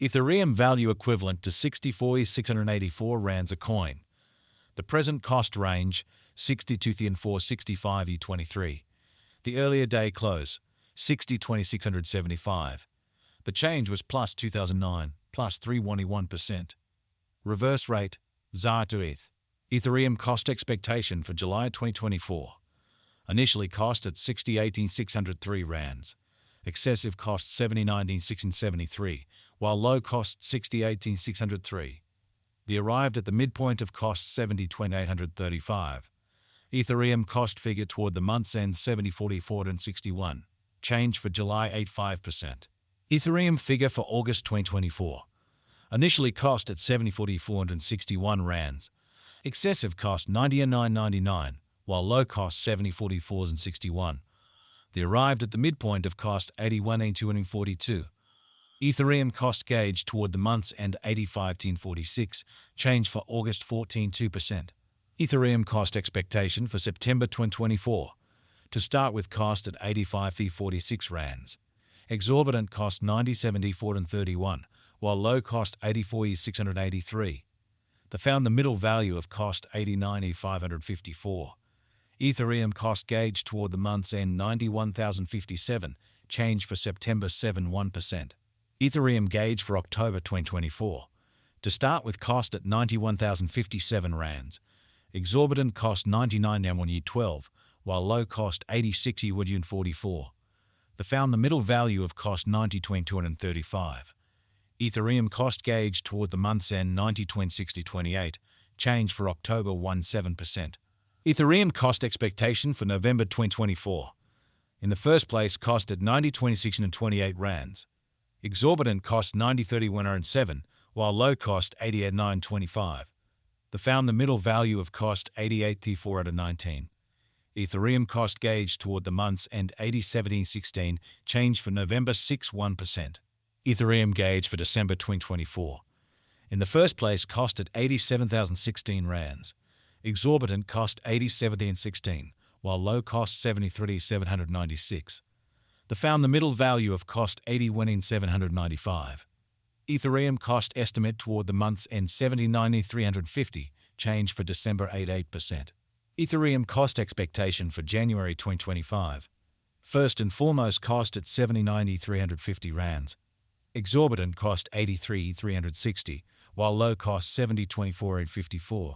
Ethereum value equivalent to 64,684 rands a coin. The present cost range 62,465 E23. The earlier day close 60,2675. The change was plus 2009 plus 3.11%. Reverse rate ZAR to ETH. Ethereum cost expectation for July 2024. Initially cost at 60,18,603 rands. Excessive cost 70,19,673, while low cost 60,18,603. The arrived at the midpoint of cost 70,2835. Ethereum cost figure toward the month's end 70,4461. Change for July 85%. Ethereum figure for August 2024. Initially cost at 70,461 rands. Excessive cost 99.99, while low cost 70,4461. They arrived at the midpoint of cost 81,242. Ethereum cost gauge toward the month's end 85,1046, change for August 14.2%. Ethereum cost expectation for September 2024. To start with cost at 85,46 rands. Exorbitant cost 97,431, while low cost 84,683. They found the middle value of cost 89,554. Ethereum cost gauge toward the month's end 91,057, change for September 7.1%. Ethereum gauge for October 2024. To start with cost at 91,057 rands. Exorbitant cost 99,112, while low cost 86,144. They found the middle value of cost 90,235. Ethereum cost gauge toward the month's end 90,6028, change for October 1.7%. Ethereum cost expectation for November 2024. In the first place, cost at 90,2628 rands. Exorbitant cost 90,3107, while low cost 88,925. They found the middle value of cost 88,419. Ethereum cost gauge toward the month's end 80,1716, change for November 6.1%. Ethereum gauge for December 2024. In the first place, cost at 87,016 rands. Exorbitant cost 87,016, while low cost 73,796. They found the middle value of cost 81,795. Ethereum cost estimate toward the month's end 79,350, change for December 8.8%. Ethereum cost expectation for January 2025. First and foremost, cost at 79,350 rands. Exorbitant cost 83,360, while low cost 70,24,854.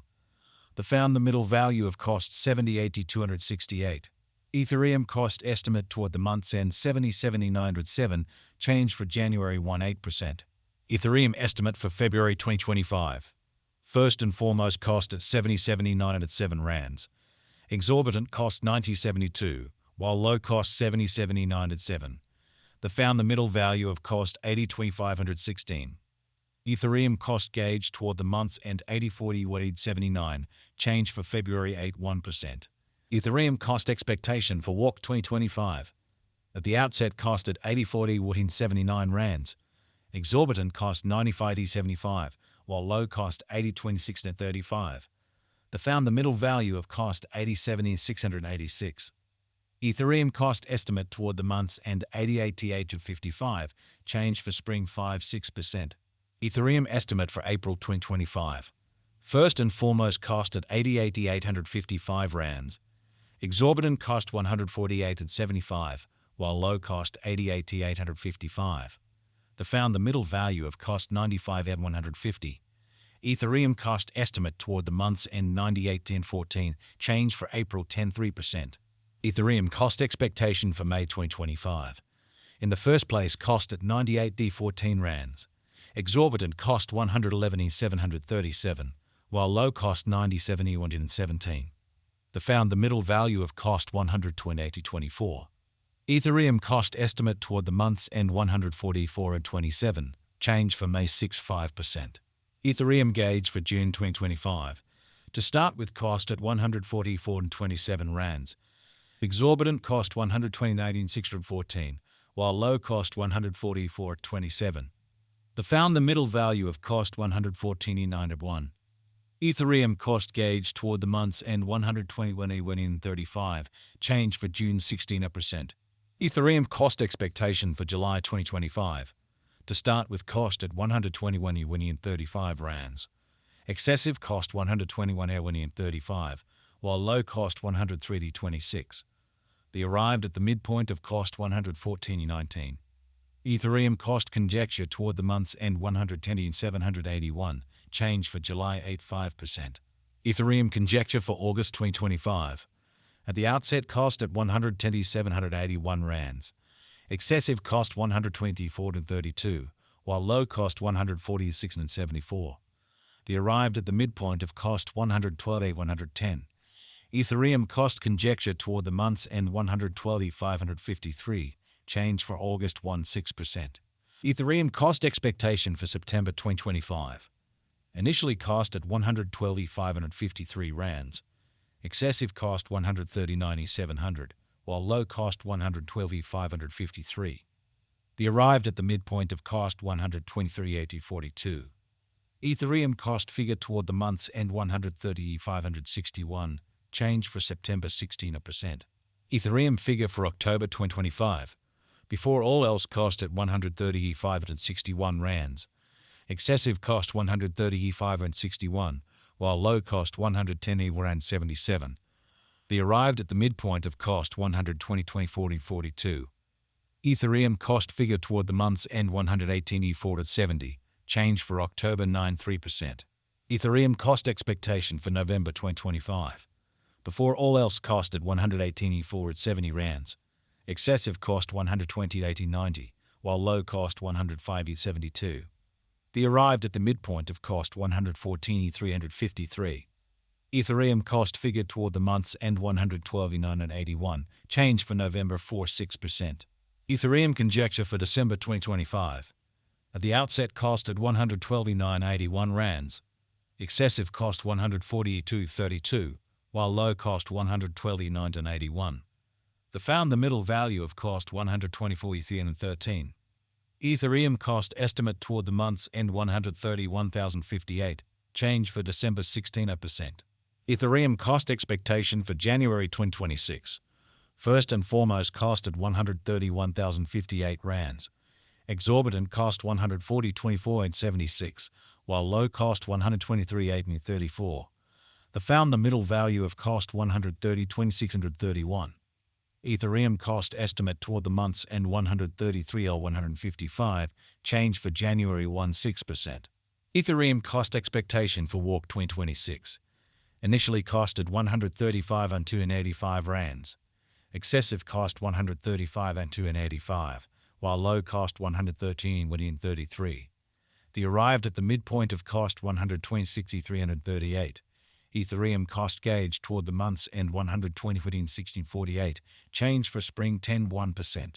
They found the middle value of cost 70,268. Ethereum cost estimate toward the month's end 70,907, change for January 1.8%. Ethereum estimate for February 2025. First and foremost, cost at 70,907 rands. Exorbitant cost 90,72, while low cost 70,907. They found the middle value of cost 80,2516. Ethereum cost gauge toward the month's end 80,40,79, change for February 8.1%. Ethereum cost expectation for WARC 2025. At the outset, cost at 80,40,79 rands. Exorbitant cost 95,75, while low cost 80,26,35. They found the middle value of cost 87,686. Ethereum cost estimate toward the month's end 88,855, change for spring 5.6%. Ethereum estimate for April 2025. First and foremost, cost at 88,855 rands. Exorbitant cost 148,75, while low cost 88,855. They found the middle value of cost 95,150. Ethereum cost estimate toward the month's end 98,1014, change for April 10.3%. Ethereum cost expectation for May 2025. In the first place, cost at 98,014 rands. Exorbitant cost 111,737, while low cost 97,117. They found the middle value of cost 120,024. Ethereum cost estimate toward the month's end 144,27, change for May 6.5%. Ethereum gauge for June 2025. To start with, cost at 144,27 rands. Exorbitant cost 129,614, while low cost 144,27. They found the middle value of cost 114,901. Ethereum cost gauge toward the month's end 121,135, change for June 16%. Ethereum cost expectation for July 2025. To start with, cost at 121 and 35 rands. Excessive cost 121 and 35, while low cost 103.26. They arrived at the midpoint of cost 114.19. Ethereum cost conjecture toward the month's end 110.781, change for July 85%. Ethereum conjecture for August 2025. At the outset, cost at 110.781 rands. Excessive cost 124.32, while low cost 146.74. They arrived at the midpoint of cost 112.110. Ethereum cost conjecture toward the month's end 112.553, change for August 16%. Ethereum cost expectation for September 2025. Initially cost at 112.553 rands. Excessive cost 139.700, while low cost 112.553. They arrived at the midpoint of cost 123.842. Ethereum cost figure toward the month's end 130.561, change for September 16%. Ethereum figure for October 2025. Before all else, cost at 130.561 rands. Excessive cost 130.561, while low cost 110.77. They arrived at the midpoint of cost 120.20.42. Ethereum cost figure toward the month's end 118.470, change for October 9.3%. Ethereum cost expectation for November 2025. Before all else, cost at 118.470 rands. Excessive cost 120.8090, while low cost 105.72. They arrived at the midpoint of cost 114.353. Ethereum cost figure toward the month's end 112.981, change for November 4.6%. Ethereum conjecture for December 2025. At the outset, cost at 112.981 rands. Excessive cost 140.232, while low cost 112.981. They found the middle value of cost 124.13. Ethereum cost estimate toward the month's end 131,058, change for December 16%. Ethereum cost expectation for January 2026. First and foremost, cost at 131,058 rands. Exorbitant cost 140.24.76, while low cost 123.834. They found the middle value of cost 130.2631. Ethereum cost estimate toward the month's end 133,155, change for January 16%. Ethereum cost expectation for Walk 2026. Initially cost at 135.85 rands. Excessive cost 135.85, while low cost 113.33. They arrived at the midpoint of cost 120.6338. Ethereum cost gauge toward the month's end 120.1648, change for spring 10.1%.